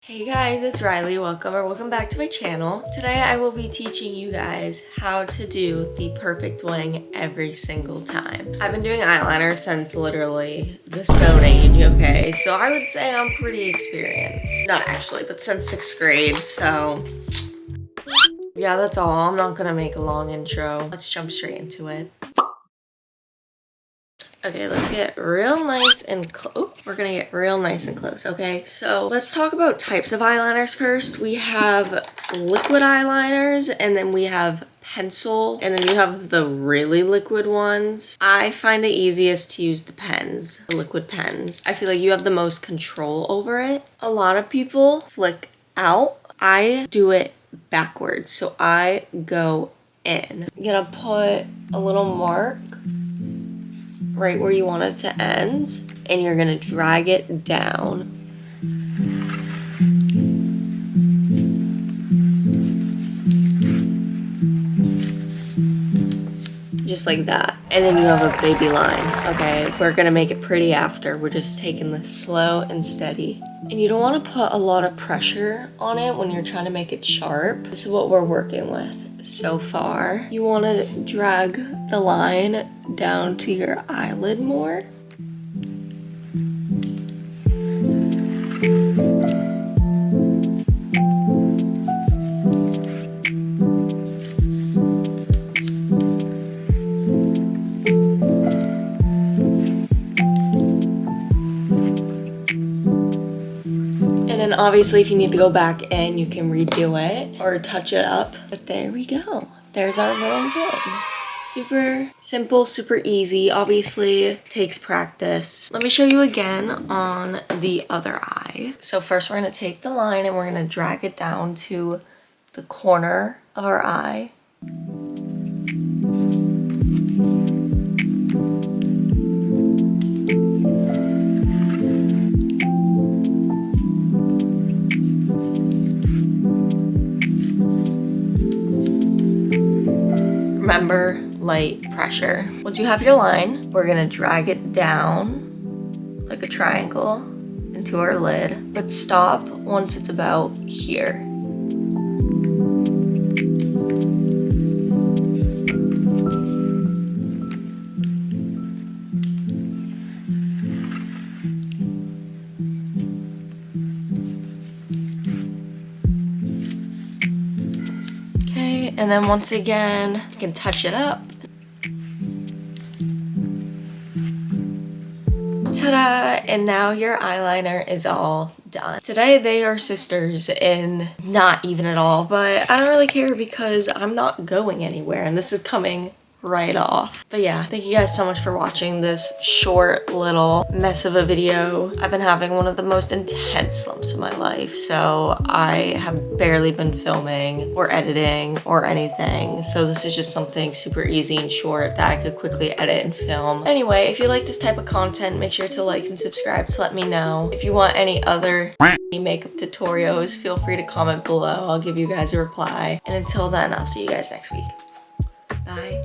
Hey guys, it's Riley. Welcome back to my channel. Today I will be teaching you guys how to do the perfect wing every single time. I've been doing eyeliner since literally the Stone Age, okay? So I would say I'm pretty experienced. Not actually, but since 6th grade, so yeah, that's all. I'm not gonna make a long intro. Let's jump straight into it. Okay, let's get real nice and close. We're gonna get real nice and close, okay? So let's talk about types of eyeliners first. We have liquid eyeliners, and then we have pencil, and then you have the really liquid ones. I find it easiest to use the pens, the liquid pens. I feel like you have the most control over it. A lot of people flick out. I do it backwards, so I go in. I'm gonna put a little mark right where you want it to end, and you're gonna drag it down. Just like that. And then you have a baby line, okay? We're gonna make it pretty after. We're just taking this slow and steady. And you don't wanna put a lot of pressure on it when you're trying to make it sharp. This is what we're working with so far. You want to drag the line down to your eyelid more. And obviously if you need to go back in, you can redo it or touch it up. But there we go. There's our little wing. Super simple, super easy. Obviously takes practice. Let me show you again on the other eye. So first we're gonna take the line and we're gonna drag it down to the corner of our eye. Remember, light pressure. Once you have your line, we're gonna drag it down like a triangle into our lid, but stop once it's about here. And then once again, you can touch it up. Ta-da! And now your eyeliner is all done. Today they are sisters in not even at all, but I don't really care because I'm not going anywhere and this is coming right off. But yeah, thank you guys so much for watching this short little mess of a video. I've been having one of the most intense slumps of my life, so I have barely been filming or editing or anything. So this is just something super easy and short that I could quickly edit and film. Anyway, if you like this type of content, make sure to like and subscribe to let me know. If you want any other makeup tutorials, feel free to comment below. I'll give you guys a reply. And until then, I'll see you guys next week. Bye.